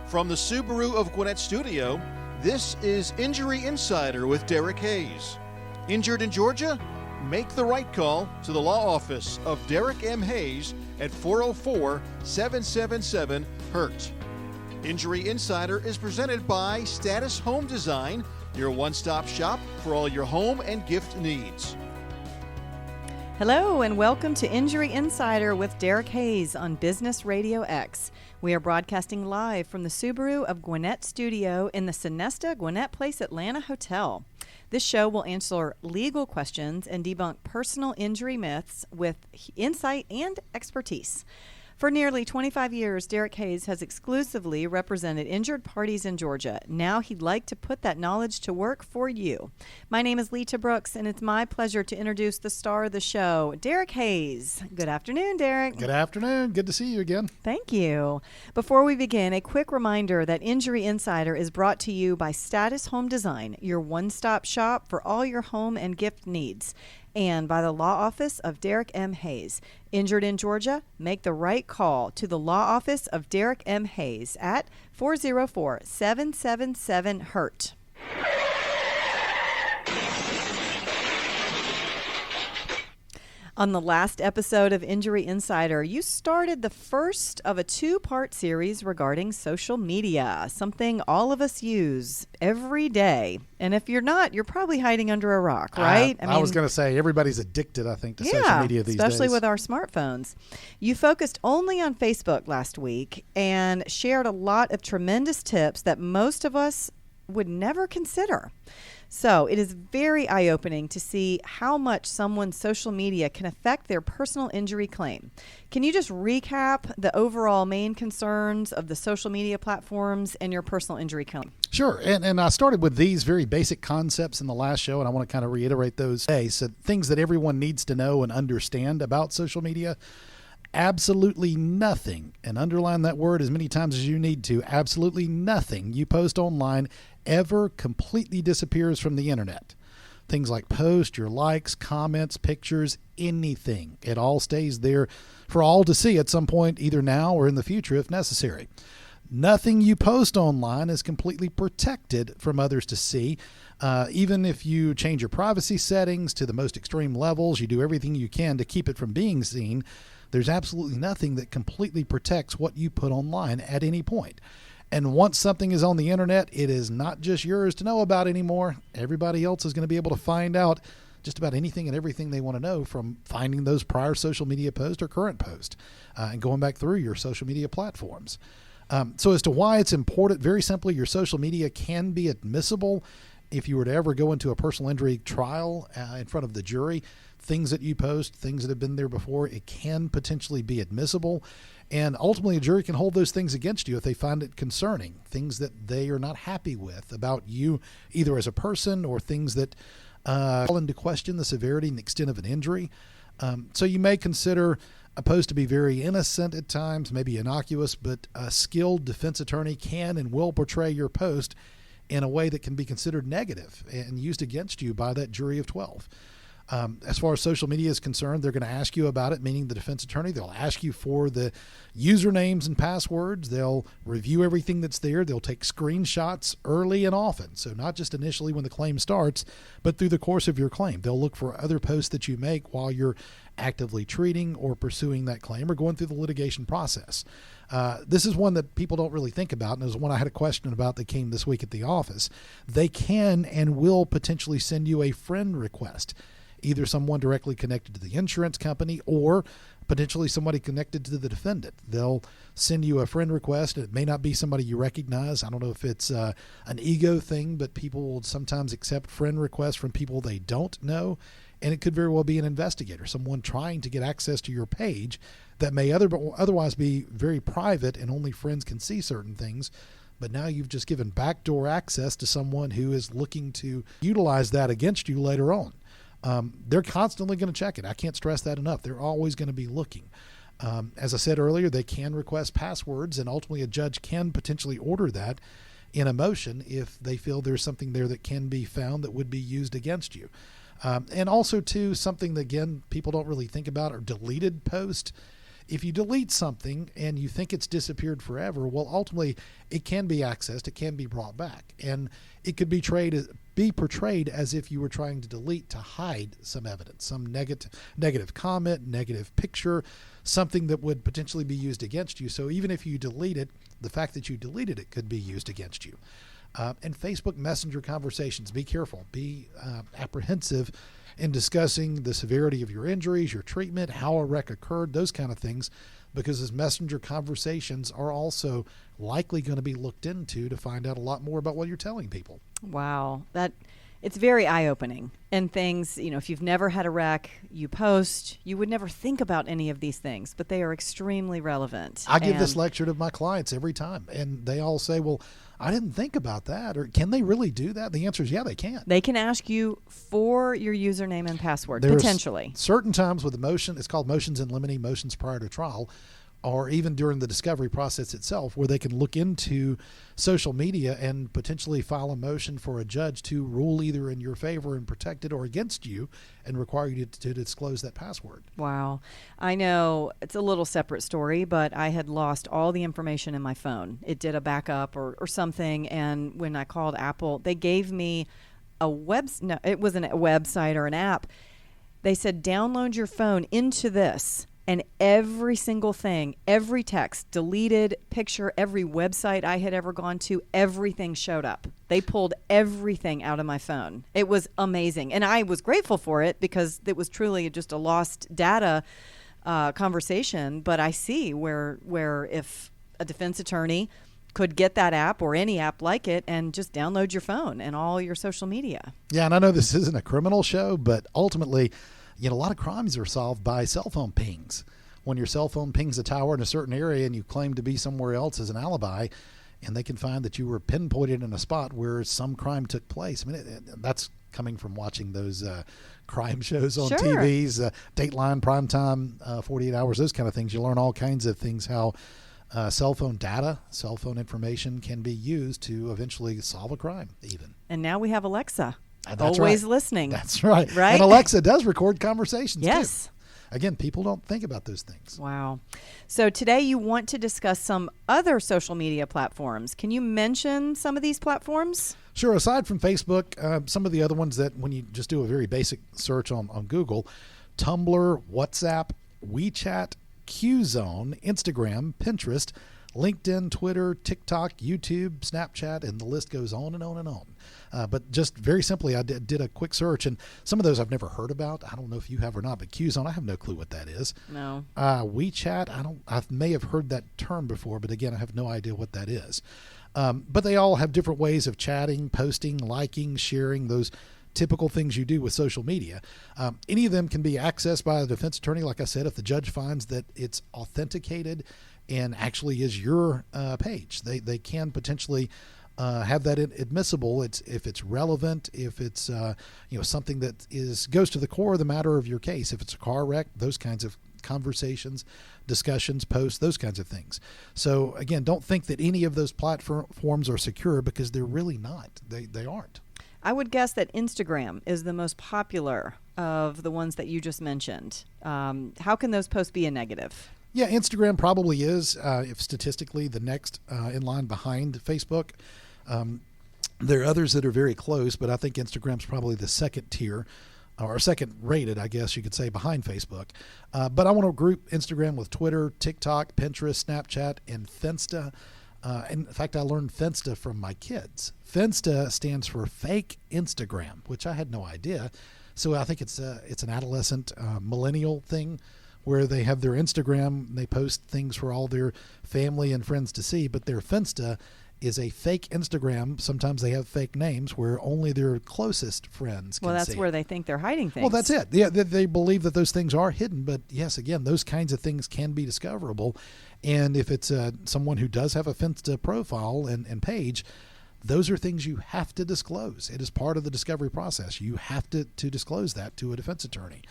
From the Subaru of Gwinnett studio, this is Injury Insider with Derek Hayes. Injured in Georgia? Make the right call to the law office of Derek M. Hayes at 404-777-HURT. Injury Insider is presented by Status Home Design, your one-stop shop for all your home and gift needs. Hello and welcome to Injury Insider with Derek Hayes on Business Radio X. We are broadcasting live from the Subaru of Gwinnett studio in the Sonesta Gwinnett Place Atlanta Hotel. This show will answer legal questions and debunk personal injury myths with insight and expertise. For nearly 25 years, Derek Hayes has exclusively represented injured parties in Georgia. Now he'd like to put that knowledge to work for you. My name is Lita Brooks, and it's my pleasure to introduce the star of the show, Derek Hayes. Good afternoon, Derek. Good afternoon. Good to see you again. Thank you. Before we begin, a quick reminder that Injury Insider is brought to you by Status Home Design, your one-stop shop for all your home and gift needs, and by the law office of Derek M. Hayes. Injured in Georgia? Make the right call to the law office of Derek M. Hayes at 404-777-HURT. On the last episode of Injury Insider, you started the first of a two-part series regarding social media, something all of us use every day. And if you're not, you're probably hiding under a rock, right? I was going to say, everybody's addicted, I think, to social media these days. Especially with our smartphones. You focused only on Facebook last week and shared a lot of tremendous tips that most of us would never consider. So it is very eye-opening to see how much someone's social media can affect their personal injury claim. Can you just recap the overall main concerns of the social media platforms and your personal injury claim? Sure. And I started with these very basic concepts in the last show, and I want to kind of reiterate those today. So things that everyone needs to know and understand about social media. Absolutely nothing, and underline that word as many times as you need to, absolutely nothing you post online ever completely disappears from the internet. Things like posts, your likes, comments, pictures, anything. It all stays there for all to see at some point, either now or in the future if necessary. Nothing you post online is completely protected from others to see. Even if you change your privacy settings to the most extreme levels, you do everything you can to keep it from being seen, there's absolutely nothing that completely protects what you put online at any point. And once something is on the internet, it is not just yours to know about anymore. Everybody else is going to be able to find out just about anything and everything they want to know from finding those prior social media posts or current posts and going back through your social media platforms. So as to why it's important, very simply, your social media can be admissible if you were to ever go into a personal injury trial in front of the jury. Things that you post, things that have been there before, it can potentially be admissible. And ultimately, a jury can hold those things against you if they find it concerning, things that they are not happy with about you, either as a person or things that call into question the severity and extent of an injury. So you may consider a post to be very innocent at times, maybe innocuous, but a skilled defense attorney can and will portray your post in a way that can be considered negative and used against you by that jury of 12. As far as social media is concerned, they're going to ask you about it, meaning the defense attorney. They'll ask you for the usernames and passwords. They'll review everything that's there. They'll take screenshots early and often. So not just initially when the claim starts, but through the course of your claim. They'll look for other posts that you make while you're actively treating or pursuing that claim or going through the litigation process. This is one that people don't really think about, and it was one I had a question about that came this week at the office. They can and will potentially send you a friend request, either someone directly connected to the insurance company or potentially somebody connected to the defendant. They'll send you a friend request. It may not be somebody you recognize. I don't know if it's an ego thing, but people will sometimes accept friend requests from people they don't know. And it could very well be an investigator, someone trying to get access to your page that may otherwise be very private and only friends can see certain things. But now you've just given backdoor access to someone who is looking to utilize that against you later on. They're constantly going to check it. I can't stress that enough. They're always going to be looking. As I said earlier, they can request passwords, and ultimately a judge can potentially order that in a motion if they feel there's something there that can be found that would be used against you. And also, too, something that, again, people don't really think about are deleted posts. if you delete something and you think it's disappeared forever, well, ultimately it can be accessed, it can be brought back, and it could be portrayed as if you were trying to delete to hide some evidence, some negative comment, negative picture, something that would potentially be used against you. So even if you delete it, the fact that you deleted it could be used against you. And Facebook Messenger conversations, be careful, be apprehensive in discussing the severity of your injuries, your treatment, how a wreck occurred, those kind of things, because those messenger conversations are also likely going to be looked into to find out a lot more about what you're telling people. Wow. It's very eye-opening. And things, if you've never had a wreck, you post, you would never think about any of these things, but they are extremely relevant. I give this lecture to my clients every time, and they all say, well, I didn't think about that. Or can they really do that? The answer is yeah, they can. They can ask you for your username and password, There's potentially. Certain times with it's called motions in limine, motions prior to trial, or even during the discovery process itself, where they can look into social media and potentially file a motion for a judge to rule either in your favor and protect it or against you and require you to disclose that password. Wow. I know it's a little separate story, but I had lost all the information in my phone. It did a backup or something, and when I called Apple, they gave me it wasn't a website or an app. They said, download your phone into this. And every single thing, every text, deleted picture, every website I had ever gone to, everything showed up. They pulled everything out of my phone. It was amazing. And I was grateful for it because it was truly just a lost data conversation. But I see where if a defense attorney could get that app or any app like it and just download your phone and all your social media. Yeah, and I know this isn't a criminal show, but ultimately, a lot of crimes are solved by cell phone pings. When your cell phone pings a tower in a certain area and you claim to be somewhere else as an alibi, and they can find that you were pinpointed in a spot where some crime took place. I mean, that's coming from watching those crime shows on Sure. TVs, Dateline, Primetime, 48 Hours, those kind of things. You learn all kinds of things, how cell phone data, cell phone information can be used to eventually solve a crime even. And now we have Alexa. That's Always right. listening. That's right. Right? And Alexa does record conversations Yes. too. Again, people don't think about those things. Wow. So today you want to discuss some other social media platforms. Can you mention some of these platforms? Sure. Aside from Facebook, some of the other ones that when you just do a very basic search on Google, Tumblr, WhatsApp, WeChat, Qzone, Instagram, Pinterest, LinkedIn, Twitter, TikTok, YouTube, Snapchat, and the list goes on and on and on. But just very simply, I did a quick search, and some of those I've never heard about. I don't know if you have or not, but Qzone, I have no clue what that is. No. WeChat, I may have heard that term before, but again, I have no idea what that is. But they all have different ways of chatting, posting, liking, sharing, those typical things you do with social media. Any of them can be accessed by a defense attorney, like I said, if the judge finds that it's authenticated and actually is your page. They can potentially have that admissible. If it's relevant, if it's something that goes to the core of the matter of your case. If it's a car wreck, those kinds of conversations, discussions, posts, those kinds of things. So again, don't think that any of those platforms are secure, because they're really not. They aren't. I would guess that Instagram is the most popular of the ones that you just mentioned. How can those posts be a negative? Yeah, Instagram probably is, if statistically, the next in line behind Facebook. There are others that are very close, but I think Instagram's probably the second tier, or second rated, I guess you could say, behind Facebook. But I want to group Instagram with Twitter, TikTok, Pinterest, Snapchat, and Finsta. In fact, I learned Finsta from my kids. Finsta stands for fake Instagram, which I had no idea. So I think it's an adolescent millennial thing, where they have their Instagram, they post things for all their family and friends to see, but their Finsta is a fake Instagram. Sometimes they have fake names where only their closest friends can see. Well, that's where they think they're hiding things. Well, that's it. Yeah, they believe that those things are hidden, but yes, again, those kinds of things can be discoverable. And if it's someone who does have a Finsta profile and page, those are things you have to disclose. It is part of the discovery process. You have to disclose that to a defense attorney.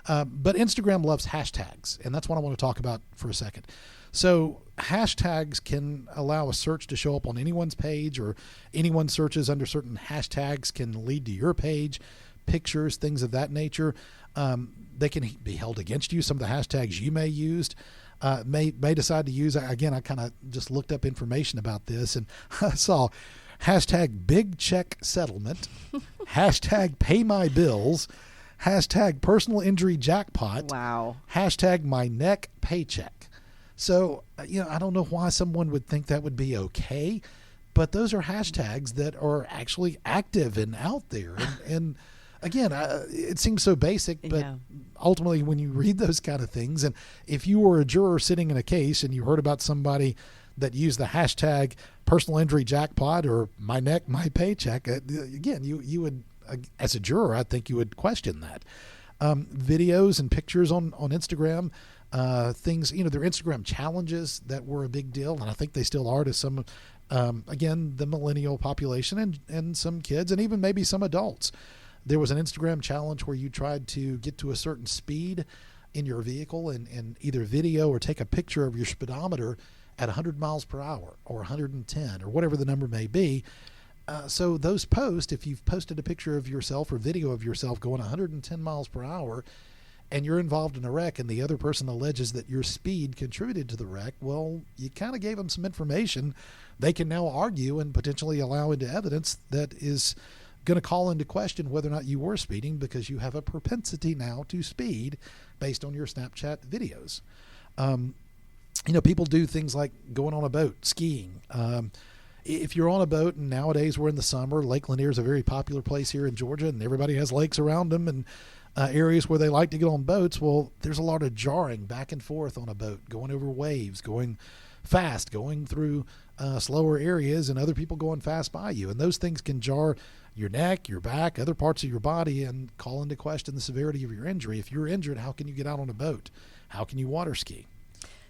But Instagram loves hashtags, and that's what I want to talk about for a second. So hashtags can allow a search to show up on anyone's page, or anyone searches under certain hashtags can lead to your page, pictures, things of that nature. They can be held against you, some of the hashtags you may use. may decide to use. Again, I kind of just looked up information about this, and I saw hashtag big check settlement, hashtag pay my bills, hashtag personal injury jackpot, Wow. hashtag my neck paycheck. So, I don't know why someone would think that would be okay, but those are hashtags that are actually active and out there. And again, it seems so basic, but ultimately when you read those kind of things, and if you were a juror sitting in a case and you heard about somebody that used the hashtag personal injury jackpot or my neck, my paycheck, again, you would, as a juror, I think you would question that. Videos and pictures on Instagram, things, their Instagram challenges that were a big deal, and I think they still are to some, again, the millennial population and some kids and even maybe some adults. There was an Instagram challenge where you tried to get to a certain speed in your vehicle and either video or take a picture of your speedometer at 100 miles per hour or 110 or whatever the number may be. So those posts, if you've posted a picture of yourself or video of yourself going 110 miles per hour and you're involved in a wreck and the other person alleges that your speed contributed to the wreck, well, you kind of gave them some information they can now argue and potentially allow into evidence that is going to call into question whether or not you were speeding, because you have a propensity now to speed based on your Snapchat videos. People do things like going on a boat, skiing. If you're on a boat, and nowadays we're in the summer, Lake Lanier is a very popular place here in Georgia, and everybody has lakes around them and areas where they like to get on boats. Well, there's a lot of jarring back and forth on a boat, going over waves, going fast, going through slower areas, and other people going fast by you. And those things can jar your neck, your back, other parts of your body, and call into question the severity of your injury. If you're injured, how can you get out on a boat? How can you water ski?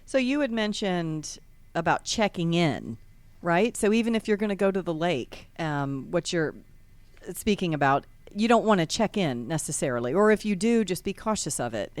So you had mentioned about checking in, right? So even if you're going to go to the lake, what you're speaking about, you don't want to check in necessarily. Or if you do, just be cautious of it.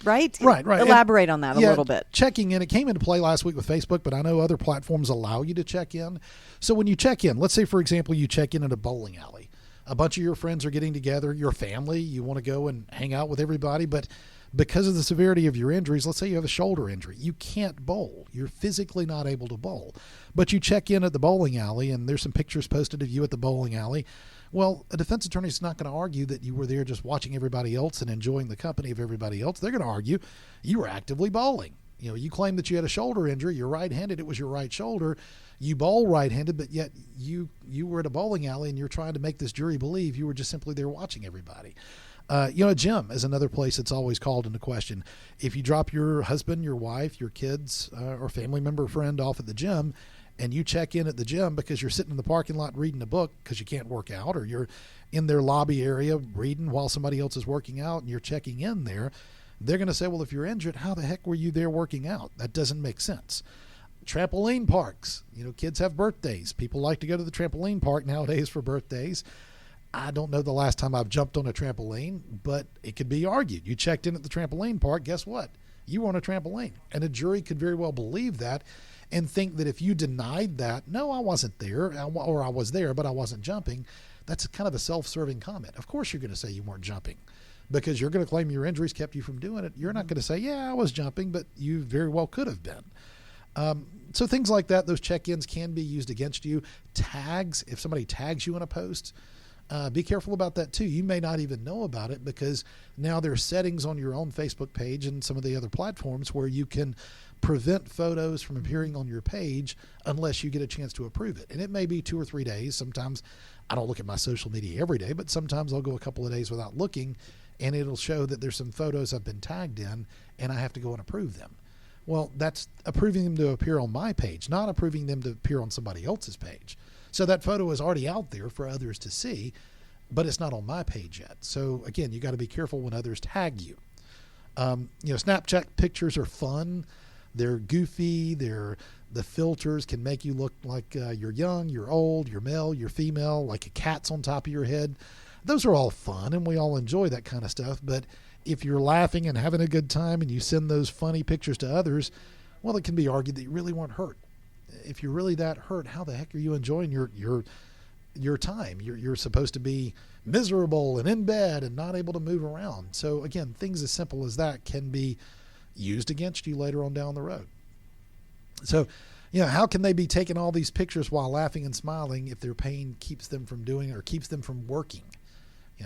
Right? Right. Elaborate on that a little bit. Checking in, it came into play last week with Facebook, but I know other platforms allow you to check in. So when you check in, let's say, for example, you check in at a bowling alley. A bunch of your friends are getting together, your family, you want to go and hang out with everybody, but because of the severity of your injuries, let's say you have a shoulder injury, you can't bowl. You're physically not able to bowl. But you check in at the bowling alley, and there's some pictures posted of you at the bowling alley. Well, a defense attorney is not going to argue that you were there just watching everybody else and enjoying the company of everybody else. They're going to argue you were actively bowling. You claim that you had a shoulder injury. You're right-handed. It was your right shoulder. You bowl right-handed, but yet you were at a bowling alley and you're trying to make this jury believe you were just simply there watching everybody. A gym is another place that's always called into question. If you drop your husband, your wife, your kids, or family member, friend off at the gym, and you check in at the gym because you're sitting in the parking lot reading a book because you can't work out, or you're in their lobby area reading while somebody else is working out and you're checking in there, they're going to say, well, if you're injured, how the heck were you there working out? That doesn't make sense. Trampoline parks. Kids have birthdays. People like to go to the trampoline park nowadays for birthdays. I don't know the last time I've jumped on a trampoline, but it could be argued. You checked in at the trampoline park, guess what? You were on a trampoline. And a jury could very well believe that and think that if you denied that, no, I wasn't there, or I was there, but I wasn't jumping, that's kind of a self-serving comment. Of course you're going to say you weren't jumping because you're going to claim your injuries kept you from doing it. You're not going to say, yeah, I was jumping, but you very well could have been. So things like that, those check-ins can be used against you. Tags, if somebody tags you in a post, be careful about that too. You may not even know about it because now there are settings on your own Facebook page and some of the other platforms where you can prevent photos from appearing on your page unless you get a chance to approve it. And it may be 2 or 3 days. Sometimes I don't look at my social media every day, but sometimes I'll go a couple of days without looking and it'll show that there's some photos I've been tagged in and I have to go and approve them. Well, that's approving them to appear on my page, not approving them to appear on somebody else's page. So that photo is already out there for others to see, but it's not on my page yet. So again, you got to be careful when others tag you. Snapchat pictures are fun. They're goofy. The filters can make you look like you're young, you're old, you're male, you're female, like a cat's on top of your head. Those are all fun, and we all enjoy that kind of stuff. But if you're laughing and having a good time and you send those funny pictures to others, well, it can be argued that you really weren't hurt. If you're really that hurt, how the heck are you enjoying your time? You're supposed to be miserable and in bed and not able to move around. So again, things as simple as that can be used against you later on down the road. So, how can they be taking all these pictures while laughing and smiling if their pain keeps them from doing or keeps them from working?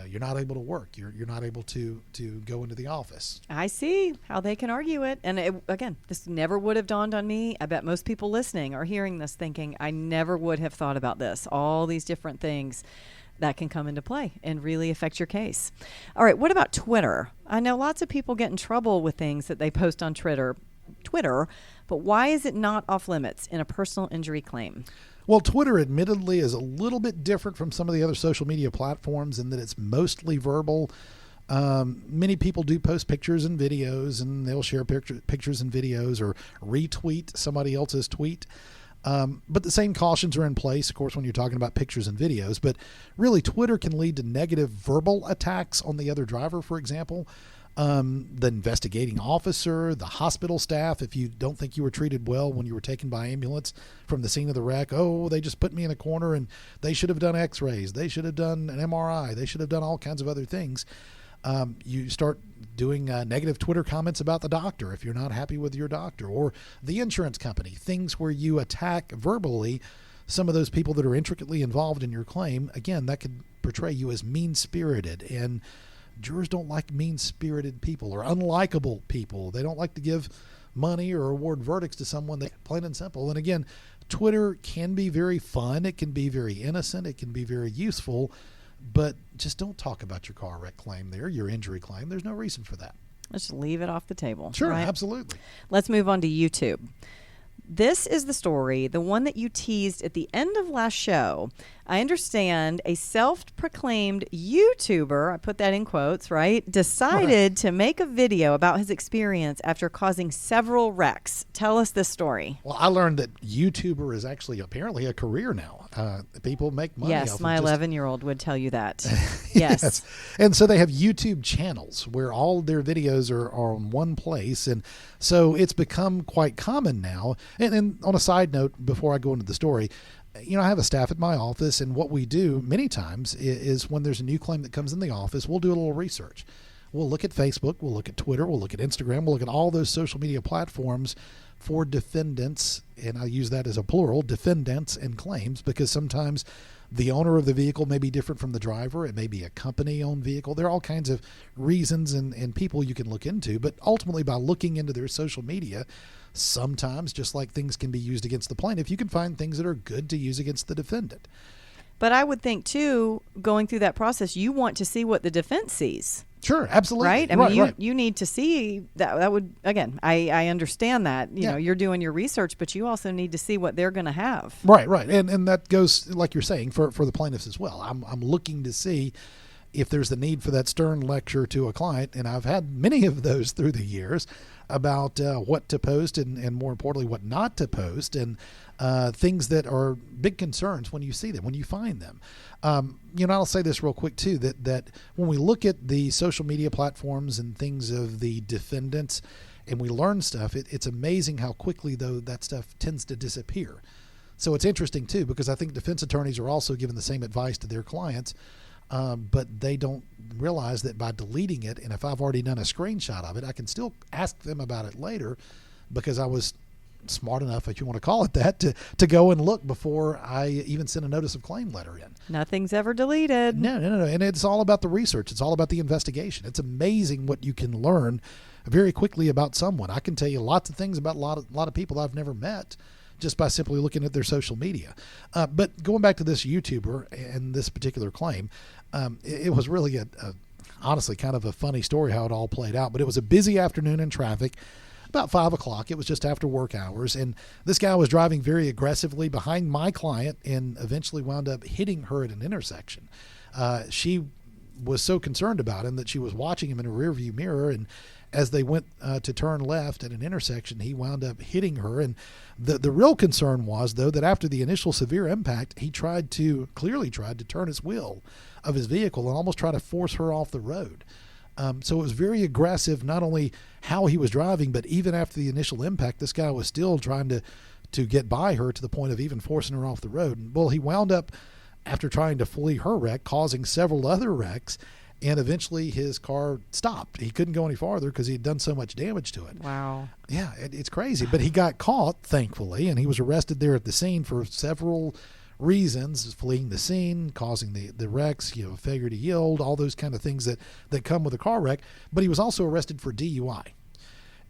You're not able to work. You're not able to go into the office. I see how they can argue it. And again, this never would have dawned on me. I bet most people listening are hearing this thinking, I never would have thought about this. All these different things that can come into play and really affect your case. All right, what about Twitter? I know lots of people get in trouble with things that they post on Twitter, but why is it not off limits in a personal injury claim? Well, Twitter admittedly is a little bit different from some of the other social media platforms in that it's mostly verbal. Many people do post pictures and videos, and they'll share pictures and videos or retweet somebody else's tweet. But the same cautions are in place, of course, when you're talking about pictures and videos. But really, Twitter can lead to negative verbal attacks on the other driver, for example. The investigating officer, the hospital staff, if you don't think you were treated well when you were taken by ambulance from the scene of the wreck, they just put me in a corner and they should have done x-rays. They should have done an MRI. They should have done all kinds of other things. You start doing negative Twitter comments about the doctor if you're not happy with your doctor, or the insurance company, things where you attack verbally some of those people that are intricately involved in your claim. Again, that could portray you as mean-spirited, and jurors don't like mean-spirited people or unlikable people. They don't like to give money or award verdicts to someone that plain and simple. And again, Twitter can be very fun. It can be very innocent. It can be very useful, but just don't talk about your car wreck claim there, your injury claim. There's no reason for that. Let's leave it off the table. Sure, right? Absolutely. Let's move on to YouTube. This is the story, the one that you teased at the end of last show. I understand a self-proclaimed YouTuber, I put that in quotes, right, decided to make a video about his experience after causing several wrecks. Tell us this story. Well, I learned that YouTuber is actually apparently a career now. People make money. Yes, off my of 11-year-old would tell you that. Yes. And so they have YouTube channels where all their videos are in one place. And so it's become quite common now. And on a side note, before I go into the story, I have a staff at my office, and what we do many times is when there's a new claim that comes in the office, we'll do a little research. We'll look at Facebook, we'll look at Twitter, we'll look at Instagram, we'll look at all those social media platforms for defendants, and I use that as a plural, defendants and claims, because sometimes the owner of the vehicle may be different from the driver. It may be a company-owned vehicle. There are all kinds of reasons and people you can look into, but ultimately by looking into their social media, sometimes, just like things can be used against the plaintiff, you can find things that are good to use against the defendant. But I would think, too, going through that process, you want to see what the defense sees. Sure, absolutely. Right? I mean, you need to see that. That would, again, I understand that. You know, you're doing your research, but you also need to see what they're going to have. Right. And that goes, like you're saying, for the plaintiffs as well. I'm looking to see if there's the need for that stern lecture to a client, and I've had many of those through the years about what to post and more importantly, what not to post, and things that are big concerns when you see them, when you find them. I'll say this real quick too, that when we look at the social media platforms and things of the defendants and we learn stuff, it's amazing how quickly, though, that stuff tends to disappear. So it's interesting too, because I think defense attorneys are also giving the same advice to their clients, but they don't realize that by deleting it, and if I've already done a screenshot of it, I can still ask them about it later because I was smart enough, if you want to call it that, to go and look before I even send a notice of claim letter in. Nothing's ever deleted. No. And it's all about the research. It's all about the investigation. It's amazing what you can learn very quickly about someone. I can tell you lots of things about a lot of people I've never met just by simply looking at their social media. But going back to this YouTuber and this particular claim, it was really honestly kind of a funny story how it all played out. But it was a busy afternoon in traffic, about 5 o'clock. It was just after work hours. And this guy was driving very aggressively behind my client and eventually wound up hitting her at an intersection. She was so concerned about him that she was watching him in a rearview mirror, and as they went to turn left at an intersection, he wound up hitting her. And the real concern was, though, that after the initial severe impact, he clearly tried to turn his wheel of his vehicle and almost try to force her off the road. So it was very aggressive, not only how he was driving, but even after the initial impact, this guy was still trying to get by her to the point of even forcing her off the road. And, well, he wound up, after trying to flee her wreck, causing several other wrecks. And eventually his car stopped. He couldn't go any farther because he had done so much damage to it. Wow. Yeah, it's crazy. But he got caught, thankfully, and he was arrested there at the scene for several reasons: fleeing the scene, causing the wrecks, failure to yield, all those kind of things that come with a car wreck. But he was also arrested for DUI.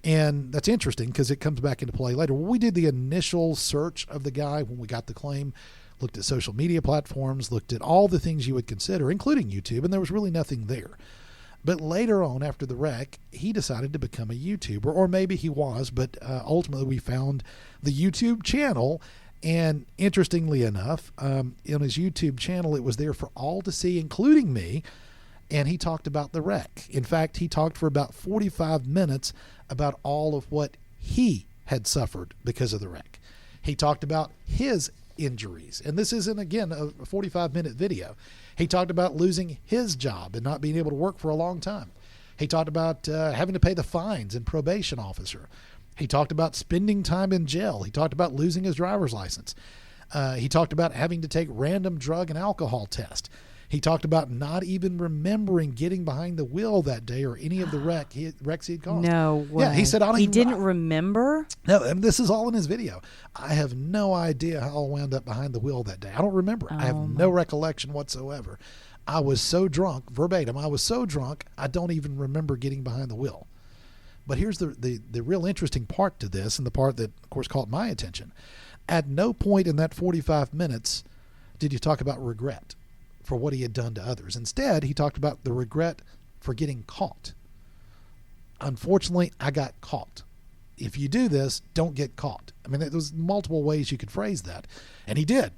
And that's interesting because it comes back into play later. When we did the initial search of the guy, when we got the claim, looked at social media platforms, looked at all the things you would consider, including YouTube, and there was really nothing there. But later on, after the wreck, he decided to become a YouTuber, or maybe he was, but ultimately we found the YouTube channel. And interestingly enough, on his YouTube channel, it was there for all to see, including me, and he talked about the wreck. In fact, he talked for about 45 minutes about all of what he had suffered because of the wreck. He talked about his injuries, and this isn't, again, a 45-minute video. He talked about losing his job and not being able to work for a long time. He talked about having to pay the fines and probation officer. He talked about spending time in jail. He talked about losing his driver's license. He talked about having to take random drug and alcohol tests. He talked about not even remembering getting behind the wheel that day or any of the wrecks he had caused. No way. Yeah, he said, he didn't remember? No, and this is all in his video. I have no idea how I wound up behind the wheel that day. I don't remember. I have no recollection whatsoever. I was so drunk, verbatim, I was so drunk, I don't even remember getting behind the wheel. But here's the real interesting part to this, and the part that, of course, caught my attention. At no point in that 45 minutes did he talk about regret for what he had done to others. Instead, he talked about the regret for getting caught. Unfortunately, I got caught. If you do this, don't get caught. I mean, there was multiple ways you could phrase that. And he did.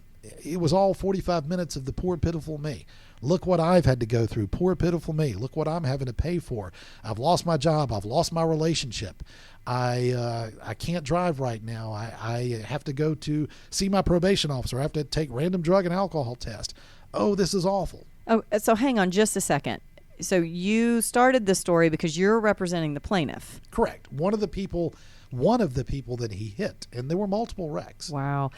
It was all 45 minutes of the poor, pitiful me. Look what I've had to go through. Poor, pitiful me. Look what I'm having to pay for. I've lost my job. I've lost my relationship. I can't drive right now. I have to go to see my probation officer. I have to take random drug and alcohol test. Oh, this is awful. Oh, so hang on just a second. So you started the story because you're representing the plaintiff. Correct. One of the people that he hit, and there were multiple wrecks. Wow.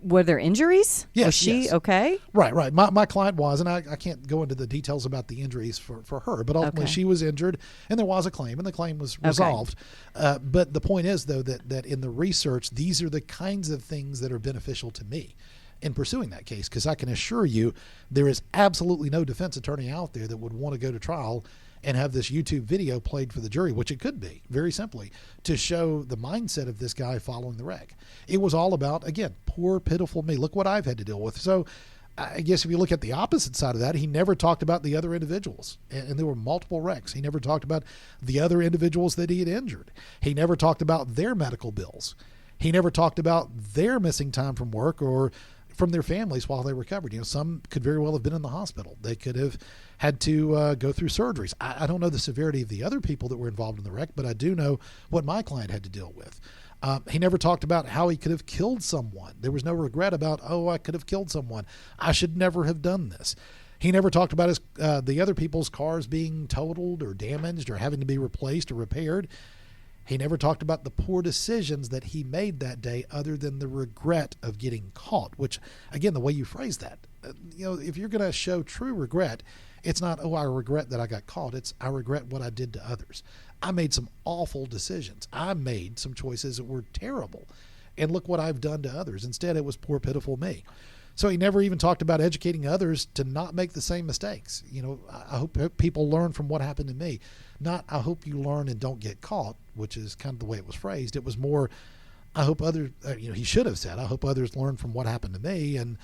Were there injuries? Yes. Was she okay? Right. My client was, and I can't go into the details about the injuries for her, but ultimately she was injured, and there was a claim, and the claim was resolved. But the point is, though, that in the research, these are the kinds of things that are beneficial to me in pursuing that case, because I can assure you there is absolutely no defense attorney out there that would want to go to trial and have this YouTube video played for the jury, which it could be, very simply, to show the mindset of this guy following the wreck. It was all about, again, poor, pitiful me. Look what I've had to deal with. So I guess if you look at the opposite side of that, he never talked about the other individuals. And there were multiple wrecks. He never talked about the other individuals that he had injured. He never talked about their medical bills. He never talked about their missing time from work or from their families while they recovered. Some could very well have been in the hospital. They could have had to go through surgeries. I don't know the severity of the other people that were involved in the wreck, but I do know what my client had to deal with. He never talked about how he could have killed someone. There was no regret about, I could have killed someone. I should never have done this. He never talked about the other people's cars being totaled or damaged or having to be replaced or repaired. He never talked about the poor decisions that he made that day other than the regret of getting caught, which, again, the way you phrase that, if you're going to show true regret, it's not, I regret that I got caught. It's, I regret what I did to others. I made some awful decisions. I made some choices that were terrible. And look what I've done to others. Instead, it was poor, pitiful me. So he never even talked about educating others to not make the same mistakes. I hope people learn from what happened to me. Not, I hope you learn and don't get caught, which is kind of the way it was phrased. It was more, I hope others, he should have said, I hope others learn from what happened to me and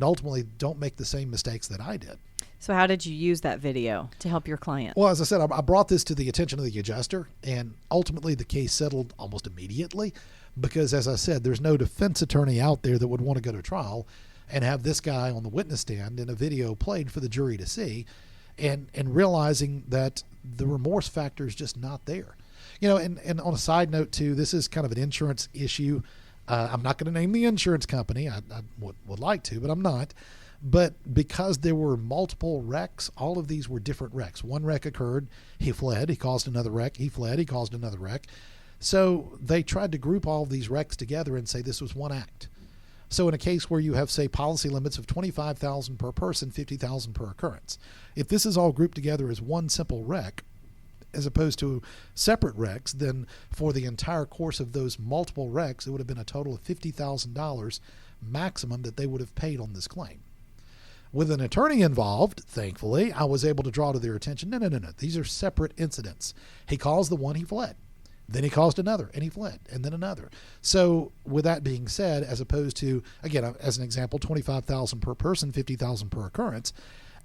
ultimately don't make the same mistakes that I did. So how did you use that video to help your client? Well, as I said, I brought this to the attention of the adjuster, and ultimately the case settled almost immediately because, as I said, there's no defense attorney out there that would want to go to trial and have this guy on the witness stand in a video played for the jury to see, and realizing that the remorse factor is just not there. And on a side note too, this is kind of an insurance issue. I'm not going to name the insurance company. I would like to, but I'm not. But because there were multiple wrecks, all of these were different wrecks. One wreck occurred, he fled, he caused another wreck, he fled, he caused another wreck. So they tried to group all of these wrecks together and say this was one act. So in a case where you have, say, policy limits of $25,000 per person, $50,000 per occurrence, if this is all grouped together as one simple wreck, as opposed to separate wrecks, then for the entire course of those multiple wrecks, it would have been a total of $50,000 maximum that they would have paid on this claim. With an attorney involved, thankfully, I was able to draw to their attention, no. These are separate incidents. He caused the one, he fled. Then he caused another, and he fled, and then another. So with that being said, as opposed to, again, as an example, $25,000 per person, $50,000 per occurrence,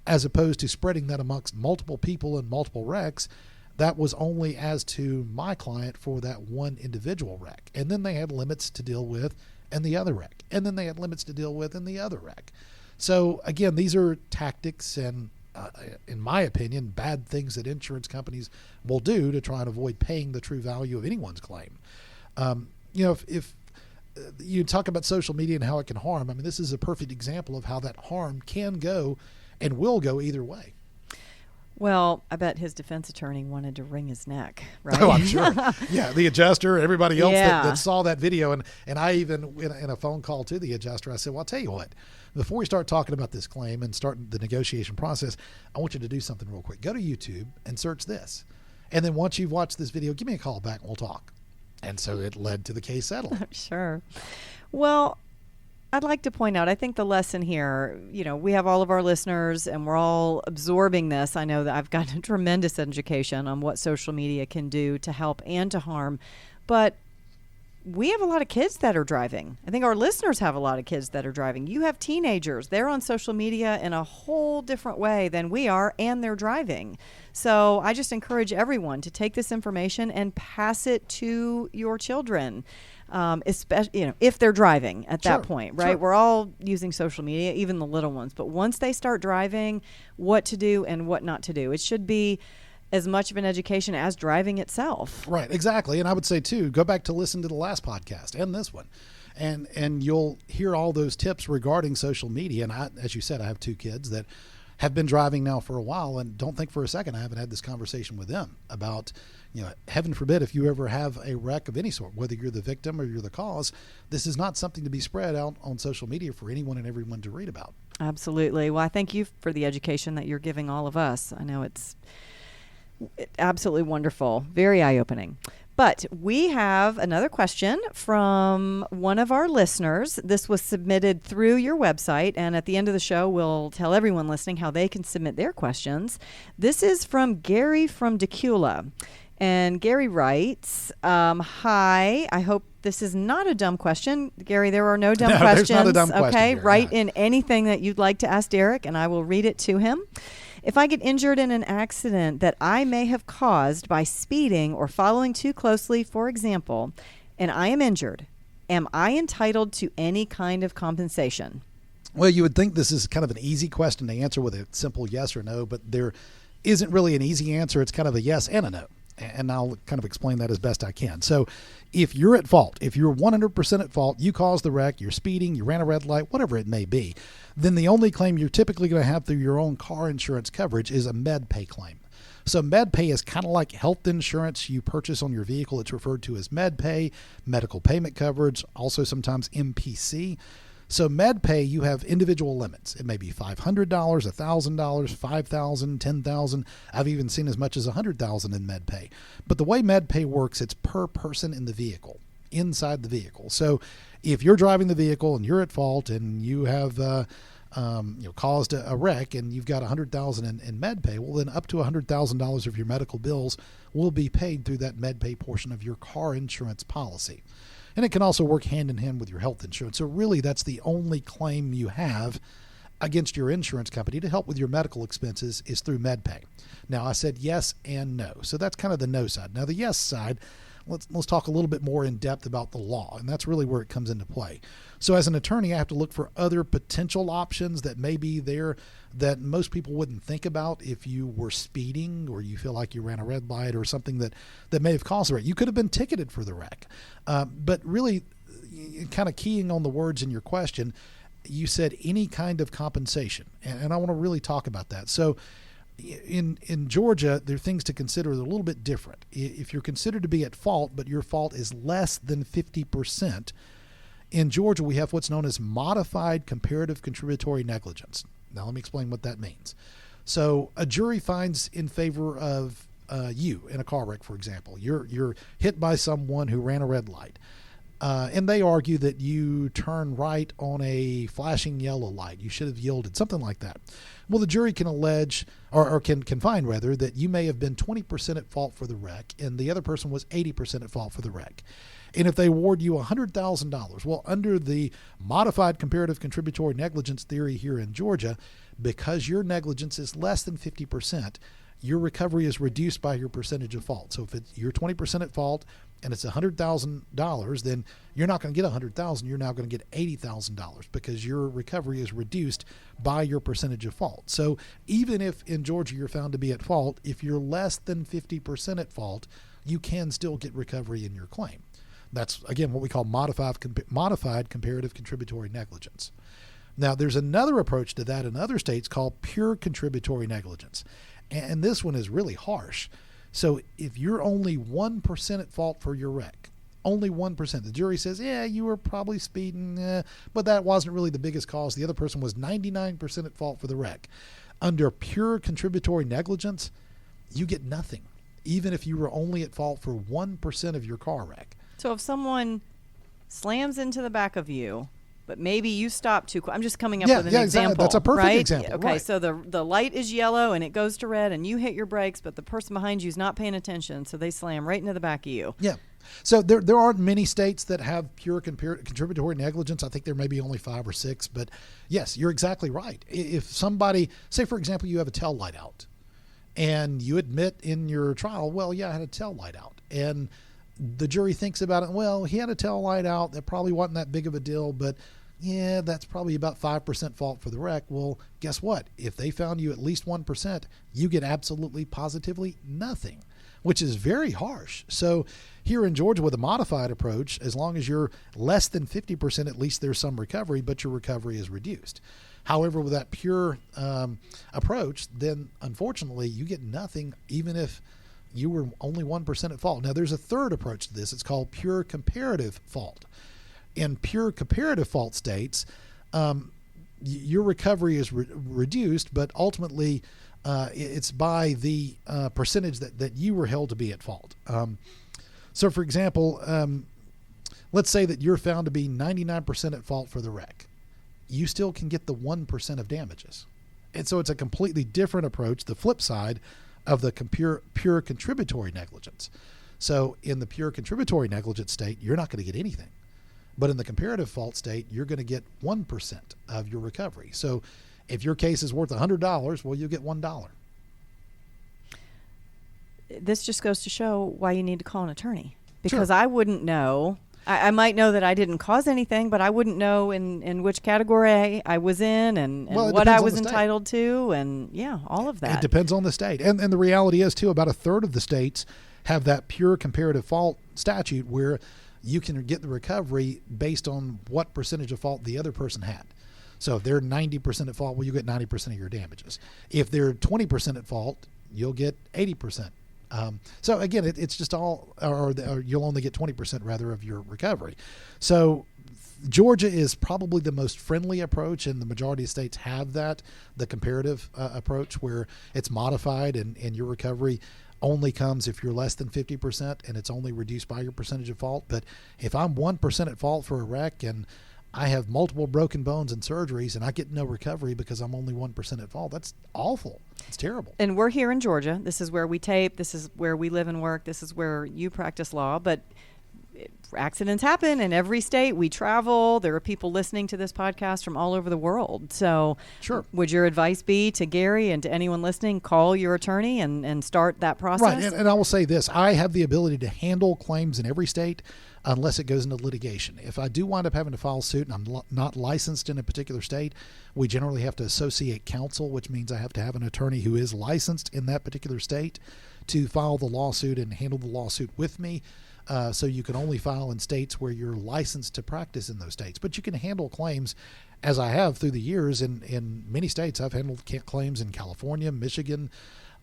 as opposed to spreading that amongst multiple people and multiple wrecks, that was only as to my client for that one individual wreck. And then they had limits to deal with in the other wreck. And then they had limits to deal with in the other wreck. So again, these are tactics and, in my opinion, bad things that insurance companies will do to try and avoid paying the true value of anyone's claim. If you talk about social media and how it can harm, I mean, this is a perfect example of how that harm can go and will go either way. Well, I bet his defense attorney wanted to wring his neck, right? Oh, I'm sure. Yeah, the adjuster, everybody else Yeah. that saw that video. And I even, in a phone call to the adjuster, I said, well, I'll tell you what, before we start talking about this claim and start the negotiation process, I want you to do something real quick. Go to YouTube and search this. And then once you've watched this video, give me a call back and we'll talk. And so it led to the case settled. Sure. Well, I'd like to point out, I think the lesson here, we have all of our listeners and we're all absorbing this. I know that I've gotten a tremendous education on what social media can do to help and to harm. But we have a lot of kids that are driving. I think our listeners have a lot of kids that are driving. You have teenagers. They're on social media in a whole different way than we are, and they're driving. So I just encourage everyone to take this information and pass it to your children. Especially, if they're driving at that point, right? Sure. We're all using social media, even the little ones. But once they start driving, what to do and what not to do. It should be as much of an education as driving itself. Right, exactly. And I would say, too, go back to listen to the last podcast and this one. And you'll hear all those tips regarding social media. And as you said, I have two kids that have been driving now for a while, and don't think for a second I haven't had this conversation with them about, heaven forbid, if you ever have a wreck of any sort, whether you're the victim or you're the cause, this is not something to be spread out on social media for anyone and everyone to read about. Absolutely. Well, I thank you for the education that you're giving all of us. I know it's absolutely wonderful, very eye-opening. But we have another question from one of our listeners. This was submitted through your website, and at the end of the show, we'll tell everyone listening how they can submit their questions. This is from Gary from Decula. And Gary writes, hi, I hope this is not a dumb question. Gary, there are no dumb questions. There's not a dumb question Okay, here, write no. in anything that you'd like to ask Derek, and I will read it to him. If I get injured in an accident that I may have caused by speeding or following too closely, for example, and I am injured, am I entitled to any kind of compensation? Well, you would think this is kind of an easy question to answer with a simple yes or no, but there isn't really an easy answer. It's kind of a yes and a no. And I'll kind of explain that as best I can. So if you're at fault, if you're 100% at fault, you caused the wreck, you're speeding, you ran a red light, whatever it may be, then the only claim you're typically going to have through your own car insurance coverage is a med pay claim. So med pay is kind of like health insurance you purchase on your vehicle. It's referred to as med pay, medical payment coverage, also sometimes MPC. So med pay, you have individual limits. It may be $500, $1,000, $5,000, $10,000. I've even seen as much as $100,000 in med pay. But the way med pay works, it's per person in the vehicle, inside the vehicle. So if you're driving the vehicle and you're at fault and you have caused a wreck and you've got $100,000 in med pay, well, then up to $100,000 of your medical bills will be paid through that med pay portion of your car insurance policy. And it can also work hand in hand with your health insurance. So really, that's the only claim you have against your insurance company to help with your medical expenses is through MedPay. Now, I said yes and no. So that's kind of the no side. Now, the yes side, let's talk a little bit more in depth about the law, and that's really where it comes into play. So as an attorney, I have to look for other potential options that may be there that most people wouldn't think about if you were speeding or you feel like you ran a red light or something that may have caused the wreck. You could have been ticketed for the wreck. But really, kind of keying on the words in your question, you said any kind of compensation, and I want to really talk about that. So in Georgia, there are things to consider that are a little bit different. If you're considered to be at fault, but your fault is less than 50%, In Georgia, we have what's known as modified comparative contributory negligence. Now, let me explain what that means. So a jury finds in favor of you in a car wreck, for example. You're hit by someone who ran a red light. And they argue that you turn right on a flashing yellow light. You should have yielded, something like that. Well, the jury can allege, or can find rather, that you may have been 20% at fault for the wreck and the other person was 80% at fault for the wreck. And if they award you $100,000, well, under the modified comparative contributory negligence theory here in Georgia, because your negligence is less than 50%, your recovery is reduced by your percentage of fault. So if you're 20% at fault and it's $100,000, then you're not going to get $100,000. You're now going to get $80,000 because your recovery is reduced by your percentage of fault. So even if in Georgia you're found to be at fault, if you're less than 50% at fault, you can still get recovery in your claim. That's, again, what we call modified comparative contributory negligence. Now, there's another approach to that in other states called pure contributory negligence. And this one is really harsh. So if you're only 1% at fault for your wreck, only 1%, the jury says, yeah, you were probably speeding, but that wasn't really the biggest cause. The other person was 99% at fault for the wreck. Under pure contributory negligence, you get nothing, even if you were only at fault for 1% of your car wreck. So if someone slams into the back of you, but maybe you stop too quick. I'm just coming up with an example. Exactly. That's a perfect right? example. Okay, right. So the light is yellow and it goes to red and you hit your brakes, but the person behind you is not paying attention, so they slam right into the back of you. Yeah. So there aren't many states that have pure contributory negligence. I think there may be only 5 or 6, but yes, you're exactly right. If somebody, say for example, you have a tail light out and you admit in your trial, well, yeah, I had a tail light out, and the jury thinks about it, well, he had a tail light out. That probably wasn't that big of a deal, but yeah, that's probably about 5% fault for the wreck. Well, guess what? If they found you at least 1%, you get absolutely, positively nothing, which is very harsh. So here in Georgia with a modified approach, as long as you're less than 50%, at least there's some recovery, but your recovery is reduced. However, with that pure approach, then unfortunately you get nothing, even if you were only 1% at fault. Now, there's a third approach to this. It's called pure comparative fault. In pure comparative fault states, your recovery is reduced, but ultimately it's by the percentage that you were held to be at fault. So, for example, let's say that you're found to be 99% at fault for the wreck. You still can get the 1% of damages. And so it's a completely different approach, the flip side of the pure contributory negligence. So in the pure contributory negligence state, you're not going to get anything. But in the comparative fault state, you're going to get 1% of your recovery. So if your case is worth $100, well, you'll get $1. This just goes to show why you need to call an attorney. Because Sure. I wouldn't know. I might know that I didn't cause anything, but I wouldn't know in which category I was in and what I was entitled to, and all of that. It depends on the state. And the reality is, too, about a third of the states have that pure comparative fault statute where you can get the recovery based on what percentage of fault the other person had. So if they're 90% at fault, well, you get 90% of your damages. If they're 20% at fault, you'll get 80%. So again, it's just all, or you'll only get 20% rather of your recovery. So Georgia is probably the most friendly approach, and the majority of states have that, the comparative approach, where it's modified and your recovery only comes if you're less than 50% and it's only reduced by your percentage of fault. But if I'm 1% at fault for a wreck and I have multiple broken bones and surgeries and I get no recovery because I'm only 1% at fault, that's awful. It's terrible. And we're here in Georgia. This is where we tape. This is where we live and work. This is where you practice law. But accidents happen in every state. We travel. There are people listening to this podcast from all over the world. So Sure. Would your advice be to Gary and to anyone listening, call your attorney and start that process? Right. And I will say this. I have the ability to handle claims in every state unless it goes into litigation. If I do wind up having to file suit and I'm not licensed in a particular state, we generally have to associate counsel, which means I have to have an attorney who is licensed in that particular state to file the lawsuit and handle the lawsuit with me. So you can only file in states where you're licensed to practice in those states. But you can handle claims, as I have through the years in many states. I've handled claims in California, Michigan,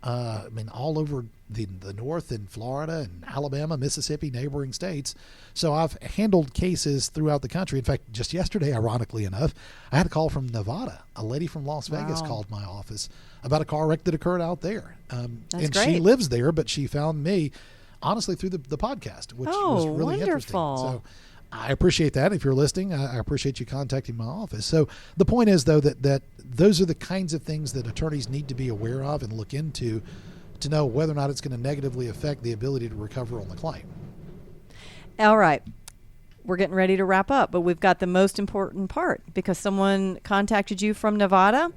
all over the North in Florida and Alabama, Mississippi, neighboring states. So I've handled cases throughout the country. In fact, just yesterday, ironically enough, I had a call from Nevada. A lady from Las Vegas called my office about a car wreck that occurred out there. And great. She lives there, but she found me, honestly, through the podcast, which was really interesting. So I appreciate that. If you're listening, I appreciate you contacting my office. So the point is, though, that those are the kinds of things that attorneys need to be aware of and look into to know whether or not it's going to negatively affect the ability to recover on the claim. All right. We're getting ready to wrap up, but we've got the most important part because someone contacted you from Nevada.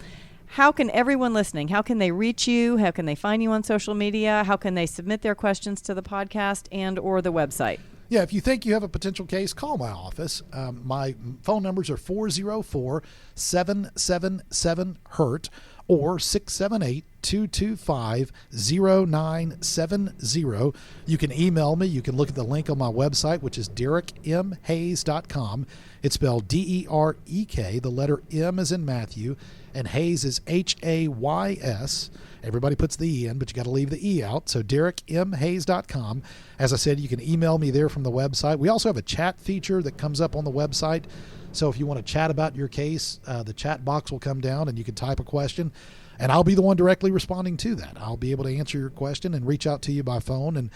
How can everyone listening, how can they reach you? How can they find you on social media? How can they submit their questions to the podcast and or the website? Yeah, if you think you have a potential case, call my office. My phone numbers are 404-777-HURT or 678-225-0970. You can email me. You can look at the link on my website, which is DerekMHayes.com. It's spelled D-E-R-E-K. The letter M is in Matthew, and Hayes is H-A-Y-S. Everybody puts the E in, but you got to leave the E out. So DerekMHayes.com. As I said, you can email me there from the website. We also have a chat feature that comes up on the website. So if you want to chat about your case, the chat box will come down and you can type a question, and I'll be the one directly responding to that. I'll be able to answer your question and reach out to you by phone and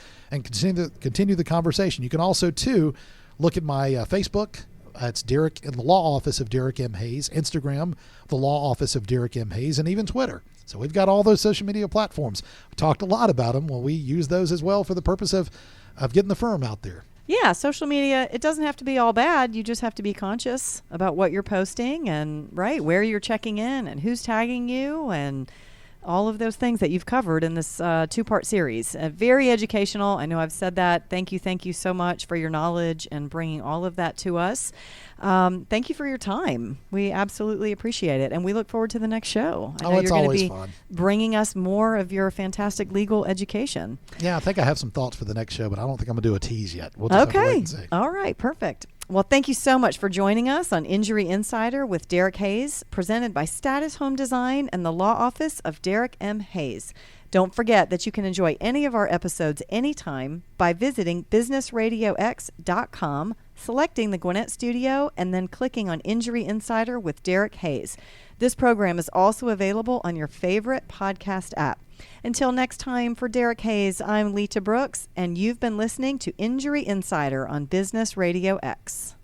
continue the conversation. You can also, too, look at my Facebook. It's Derek in the Law Office of Derek M. Hayes, Instagram, the Law Office of Derek M. Hayes, and even Twitter. So we've got all those social media platforms. We talked a lot about them. Well, we use those as well for the purpose of getting the firm out there. Yeah, social media, it doesn't have to be all bad. You just have to be conscious about what you're posting and, where you're checking in and who's tagging you and all of those things that you've covered in this two-part series. Very educational. I know I've said that. Thank you so much for your knowledge and bringing all of that to us. Thank you for your time. We absolutely appreciate it, and we look forward to the next show. I know it's you're going to always be fun. Bringing us more of your fantastic legal education. Yeah, I think I have some thoughts for the next show, but I don't think I'm going to do a tease yet. We'll just have to wait and see. All right, perfect. Well, thank you so much for joining us on Injury Insider with Derek Hayes, presented by Status Home Design and the Law Office of Derek M. Hayes. Don't forget that you can enjoy any of our episodes anytime by visiting businessradiox.com, selecting the Gwinnett Studio, and then clicking on Injury Insider with Derek Hayes. This program is also available on your favorite podcast app. Until next time, for Derek Hayes, I'm Lita Brooks, and you've been listening to Injury Insider on Business Radio X.